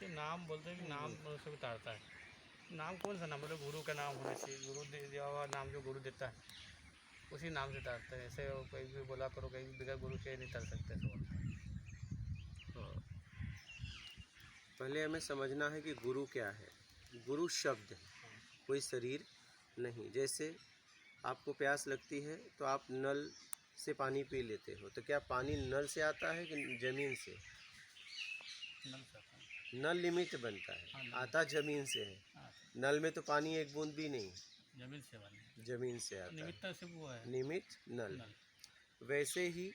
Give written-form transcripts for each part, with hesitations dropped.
देखिए नाम बोलते हैं कि नाम मनुष्य को उतारता है। नाम कौन सा नाम, मतलब गुरु का नाम होना चाहिए। गुरु दे दिया हुआ नाम जो गुरु देता है उसी नाम से उतारते हैं। ऐसे वो कोई भी बोला करो, कहीं बगैर गुरु के नहीं उतर सकते सब। हाँ, पहले हमें समझना है कि गुरु क्या है। गुरु शब्द है, कोई शरीर नहीं। जैसे आपको प्यास लगती है तो आप नल से पानी पी लेते हो, तो क्या पानी नल से आता है कि ज़मीन से? नल से आता है। नल निमित्त बनता हाँ, है, नल। आता ज़मीन से है। हाँ, नल में तो पानी एक बूंद भी नहीं, जमीन से बने। ज़मीन से आता निमित्त है। से वो है निमित्त नल। नल। वैसे ही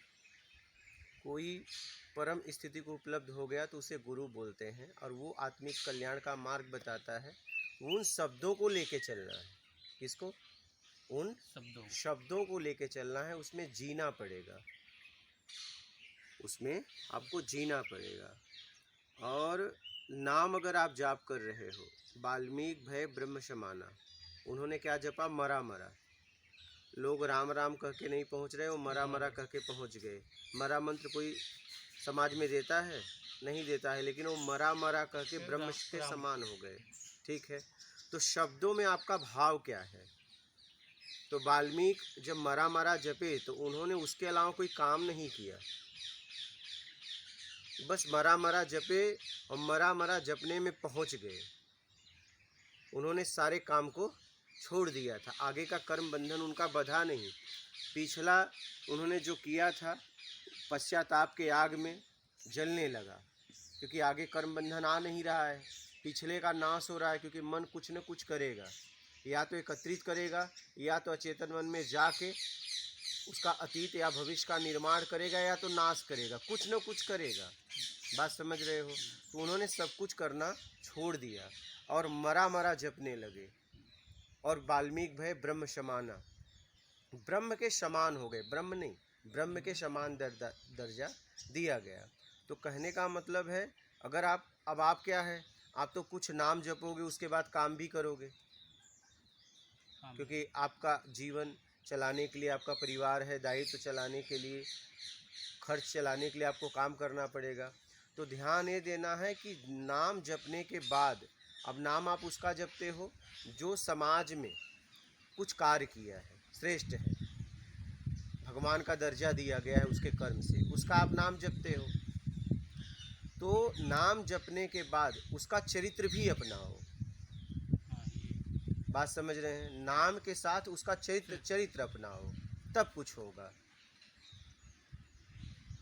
कोई परम स्थिति को उपलब्ध हो गया तो उसे गुरु बोलते हैं, और वो आत्मिक कल्याण का मार्ग बताता है। उन शब्दों को लेके चलना है। किसको? उन शब्दों को लेके चलना है। उसमें जीना पड़ेगा, उसमें आपको जीना पड़ेगा। और नाम अगर आप जाप कर रहे हो, वाल्मीकि भय ब्रह्म समाना, उन्होंने क्या जपा? मरा मरा। लोग राम राम कह के नहीं पहुँच रहे, वो मरा मरा कह के पहुँच गए। मरा मंत्र कोई समाज में देता है? नहीं देता है, लेकिन वो मरा मरा कह के ब्रह्म के समान हो गए। ठीक है, तो शब्दों में आपका भाव क्या है? तो वाल्मीकि जब मरा मरा जपे तो उन्होंने उसके अलावा कोई काम नहीं किया, बस मरा मरा जपे और मरा मरा जपने में पहुंच गए। उन्होंने सारे काम को छोड़ दिया था, आगे का कर्म बंधन उनका बंधा नहीं। पिछला उन्होंने जो किया था पश्चाताप के आग में जलने लगा, क्योंकि आगे कर्म बंधन आ नहीं रहा है। पिछले का नाश हो रहा है, क्योंकि मन कुछ न कुछ करेगा, या तो एकत्रित करेगा, या तो अचेतन मन में जाके उसका अतीत या भविष्य का निर्माण करेगा, या तो नाश करेगा, कुछ न कुछ करेगा। बात समझ रहे हो? तो उन्होंने सब कुछ करना छोड़ दिया और मरा मरा जपने लगे। और वाल्मीकि भय ब्रह्म समाना, ब्रह्म के समान हो गए। ब्रह्म नहीं, ब्रह्म के समान दर्जा दिया गया। तो कहने का मतलब है, अगर आप क्या है, आप तो कुछ नाम जपोगे, उसके बाद काम भी करोगे, क्योंकि आपका जीवन चलाने के लिए, आपका परिवार है, दायित्व चलाने के लिए, खर्च चलाने के लिए आपको काम करना पड़ेगा। तो ध्यान ये देना है कि नाम जपने के बाद, अब नाम आप उसका जपते हो जो समाज में कुछ कार्य किया है, श्रेष्ठ है, भगवान का दर्जा दिया गया है उसके कर्म से, उसका आप नाम जपते हो। तो नाम जपने के बाद उसका चरित्र भी अपनाओ। बात समझ रहे हैं? नाम के साथ उसका चरित्र अपनाओ, तब कुछ होगा।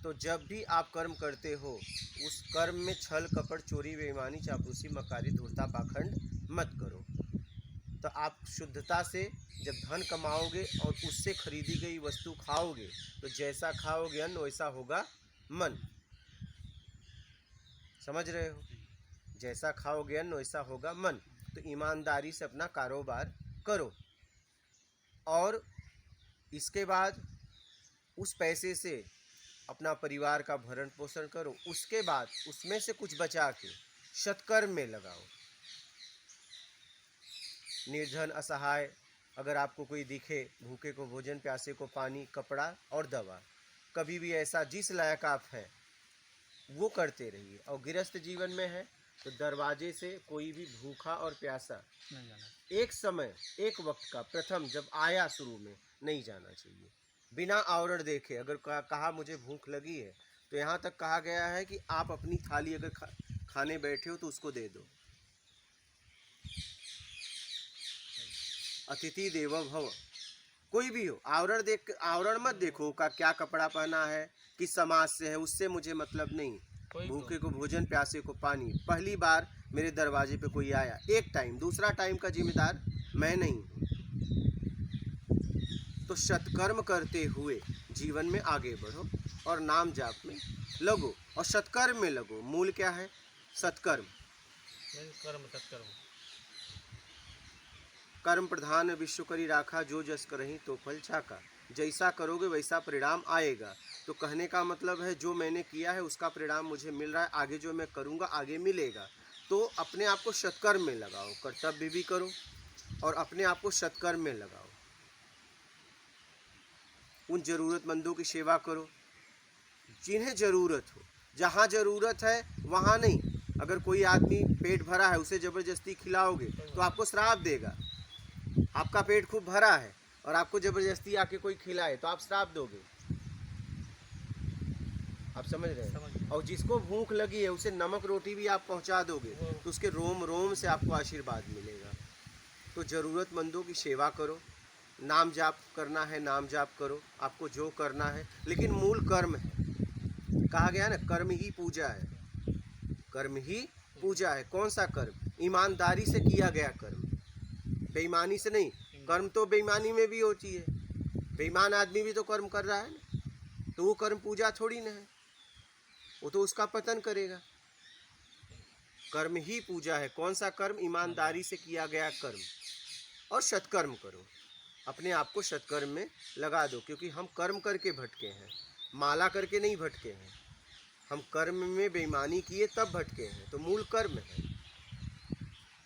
तो जब भी आप कर्म करते हो, उस कर्म में छल कपट चोरी बेईमानी चापलूसी मक्कारी धूर्तता पाखंड मत करो। तो आप शुद्धता से जब धन कमाओगे और उससे खरीदी गई वस्तु खाओगे, तो जैसा खाओगे अन्न वैसा होगा मन। समझ रहे हो? जैसा खाओगे अन्न वैसा होगा मन। तो ईमानदारी से अपना कारोबार करो, और इसके बाद उस पैसे से अपना परिवार का भरण पोषण करो। उसके बाद उसमें से कुछ बचा के सत्कर्म में लगाओ। निर्धन असहाय अगर आपको कोई दिखे, भूखे को भोजन, प्यासे को पानी, कपड़ा और दवा, कभी भी ऐसा जिस लायक आप हैं वो करते रहिए। और गृहस्थ जीवन में है तो दरवाजे से कोई भी भूखा और प्यासा नहीं जाना। एक समय, एक वक्त का, प्रथम जब आया शुरू में, नहीं जाना चाहिए बिना आवरण देखे। अगर कहा मुझे भूख लगी है, तो यहाँ तक कहा गया है कि आप अपनी थाली अगर खाने बैठे हो तो उसको दे दो। अतिथि देवो भव। कोई भी हो, आवरण मत देखो का क्या कपड़ा पहना है, किस समाज से है, उससे मुझे मतलब नहीं। भूखे को भोजन, प्यासे को पानी। पहली बार मेरे दरवाजे पे कोई आया, एक टाइम, दूसरा टाइम का जिम्मेदार मैं नहीं हूँ। तो सत्कर्म करते हुए जीवन में आगे बढ़ो और नाम जाप में लगो और सत्कर्म में लगो। मूल क्या है? सत्कर्म। कर्म सत्कर्म। कर्म प्रधान विश्व करी राखा, जो जस करहीं तो फल चाका। जैसा करोगे वैसा परिणाम आएगा। तो कहने का मतलब है, जो मैंने किया है उसका परिणाम मुझे मिल रहा है, आगे जो मैं करूँगा आगे मिलेगा। तो अपने आप को सत्कर्म में लगाओ, कर्तव्य भी करो और अपने आप को सत्कर्म में लगाओ। उन ज़रूरतमंदों की सेवा करो जिन्हें ज़रूरत हो। जहाँ ज़रूरत है वहाँ नहीं, अगर कोई आदमी पेट भरा है उसे ज़बरदस्ती खिलाओगे तो आपको श्राप देगा। आपका पेट खूब भरा है और आपको ज़बरदस्ती आके कोई खिलाए तो आप श्राप दोगे। आप समझ रहे हैं। और जिसको भूख लगी है उसे नमक रोटी भी आप पहुंचा दोगे तो उसके रोम रोम से आपको आशीर्वाद मिलेगा। तो ज़रूरतमंदों की सेवा करो, नाम जाप करना है नाम जाप करो, आपको जो करना है, लेकिन मूल कर्म है। कहा गया ना, कर्म ही पूजा है, कर्म ही पूजा है। कौन सा कर्म? ईमानदारी से किया गया कर्म, बेईमानी से नहीं। कर्म तो बेईमानी में भी होती है, बेईमान आदमी भी तो कर्म कर रहा है ना, तो वो कर्म पूजा थोड़ी ना है, वो तो उसका पतन करेगा। कर्म ही पूजा है। कौन सा कर्म? ईमानदारी से किया गया कर्म। और सत्कर्म करो, अपने आप को सत्कर्म में लगा दो, क्योंकि हम कर्म करके भटके हैं, माला करके नहीं भटके हैं। हम कर्म में बेईमानी किए तब भटके हैं, तो मूल कर्म है।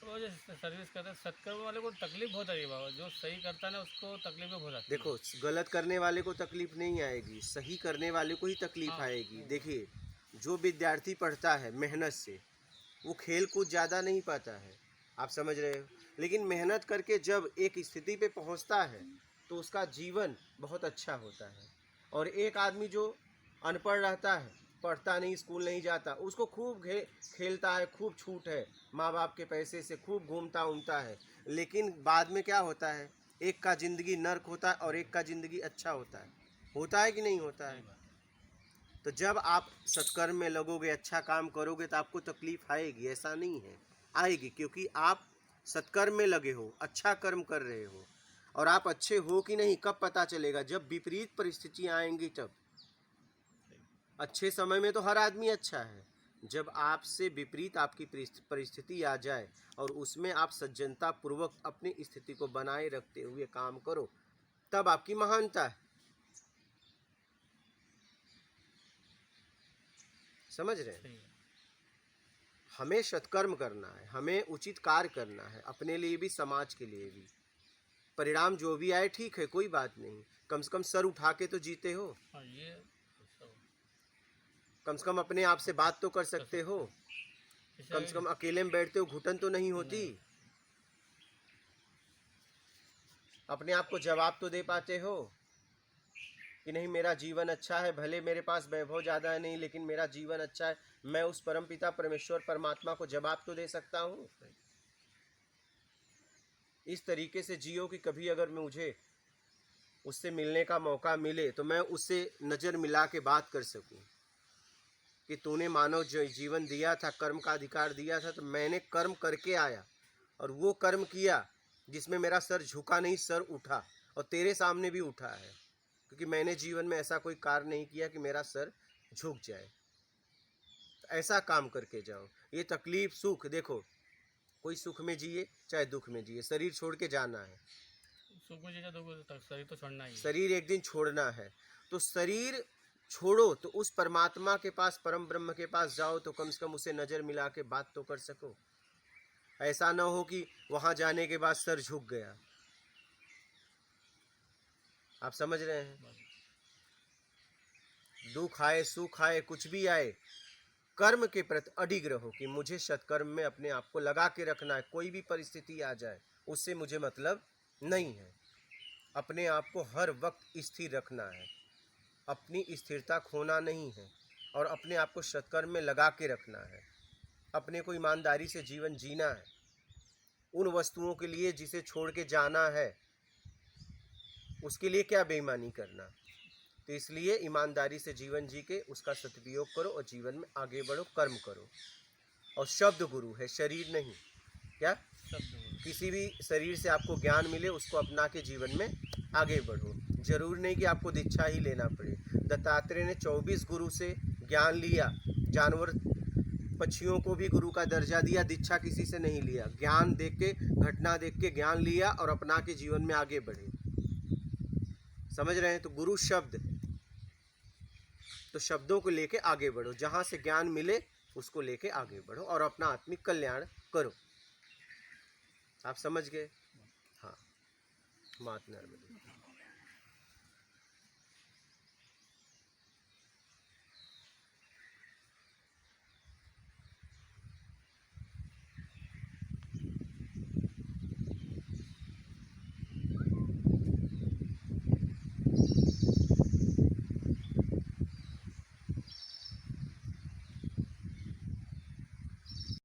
तो जो सर्विस करते हैं सत्कर्म वाले को तकलीफ बहुत है बाबा, जो सही करता है ना उसको तकलीफ बहुत आती है। देखो, गलत करने वाले को तकलीफ नहीं आएगी, सही करने वाले को ही तकलीफ हाँ। आएगी। देखिए, जो विद्यार्थी पढ़ता है मेहनत से, वो खेल कूद ज़्यादा नहीं पाता है, आप समझ रहे हो, लेकिन मेहनत करके जब एक स्थिति पे पहुंचता है तो उसका जीवन बहुत अच्छा होता है। और एक आदमी जो अनपढ़ रहता है, पढ़ता नहीं, स्कूल नहीं जाता, उसको खूब खेलता है, खूब छूट है, माँ बाप के पैसे से खूब घूमता उमता है, लेकिन बाद में क्या होता है? एक का ज़िंदगी नर्क होता है और एक का ज़िंदगी अच्छा होता है कि नहीं होता है? तो जब आप सत्कर्म में लगोगे, अच्छा काम करोगे, तो आपको तकलीफ आएगी, ऐसा नहीं है, आएगी, क्योंकि आप सत्कर्म में लगे हो, अच्छा कर्म कर रहे हो। और आप अच्छे हो कि नहीं कब पता चलेगा? जब विपरीत परिस्थितियाँ आएंगी तब। अच्छे समय में तो हर आदमी अच्छा है, जब आपसे विपरीत आपकी परिस्थिति आ जाए और उसमें आप सज्जनता पूर्वक अपनी स्थिति को बनाए रखते हुए काम करो, तब आपकी महानता है। समझ रहे हैं? हमें सत्कर्म करना है, हमें उचित कार्य करना है, अपने लिए भी समाज के लिए भी। परिणाम जो भी आए ठीक है, कोई बात नहीं, कम से कम सर उठा के तो जीते हो, हाँ, ये कम से कम अपने आप से बात तो कर सकते हो, कम से कम अकेले में बैठते हो घुटन तो नहीं होती, अपने आप को जवाब तो दे पाते हो कि नहीं मेरा जीवन अच्छा है, भले मेरे पास वैभव ज़्यादा है नहीं, लेकिन मेरा जीवन अच्छा है, मैं उस परमपिता परमेश्वर परमात्मा को जवाब तो दे सकता हूँ। इस तरीके से जियो कि कभी अगर मुझे उससे मिलने का मौका मिले तो मैं उससे नज़र मिला के बात कर सकूं कि तूने मानव जीवन दिया था, कर्म का अधिकार दिया था, तो मैंने कर्म करके आया और वो कर्म किया जिसमें मेरा सर झुका नहीं, सर उठा, और तेरे सामने भी उठा है, क्योंकि मैंने जीवन में ऐसा कोई कार्य नहीं किया कि मेरा सर झुक जाए। तो ऐसा काम करके जाओ। ये तकलीफ सुख, देखो, कोई सुख में जिए चाहे दुख में जिए, शरीर छोड़ के जाना है, सुख में जीना तो शरीर तो छोड़ना ही है। शरीर एक दिन छोड़ना है, तो शरीर छोड़ो तो उस परमात्मा के पास, परम ब्रह्म के पास जाओ, तो कम से कम उसे नज़र मिला के बात तो कर सको। ऐसा ना हो कि वहाँ जाने के बाद सर झुक गया। आप समझ रहे हैं? दुख आए सुख आए कुछ भी आए, कर्म के प्रति अडिग रहो कि मुझे सत्कर्म में अपने आप को लगा के रखना है, कोई भी परिस्थिति आ जाए उससे मुझे मतलब नहीं है। अपने आप को हर वक्त स्थिर रखना है, अपनी स्थिरता खोना नहीं है, और अपने आप को सत्कर्म में लगा के रखना है, अपने को ईमानदारी से जीवन जीना है, उन वस्तुओं के लिए जिसे छोड़ के जाना है उसके लिए क्या बेईमानी करना। तो इसलिए ईमानदारी से जीवन जी के उसका सदुपयोग करो और जीवन में आगे बढ़ो, कर्म करो। और शब्द गुरु है, शरीर नहीं। क्या? किसी भी शरीर से आपको ज्ञान मिले उसको अपना के जीवन में आगे बढ़ो, जरूर नहीं कि आपको दीक्षा ही लेना पड़े। दत्तात्रेय ने 24 गुरु से ज्ञान लिया, जानवर पक्षियों को भी गुरु का दर्जा दिया, दीक्षा किसी से नहीं लिया, ज्ञान देख के, घटना देख के ज्ञान लिया और अपना के जीवन में आगे बढ़े। समझ रहे हैं? तो गुरु शब्द है, तो शब्दों को लेके आगे बढ़ो, जहाँ से ज्ञान मिले उसको लेके आगे बढ़ो और अपना आत्मिक कल्याण करो। आप समझ गए? हाँ, मात नर्मदे।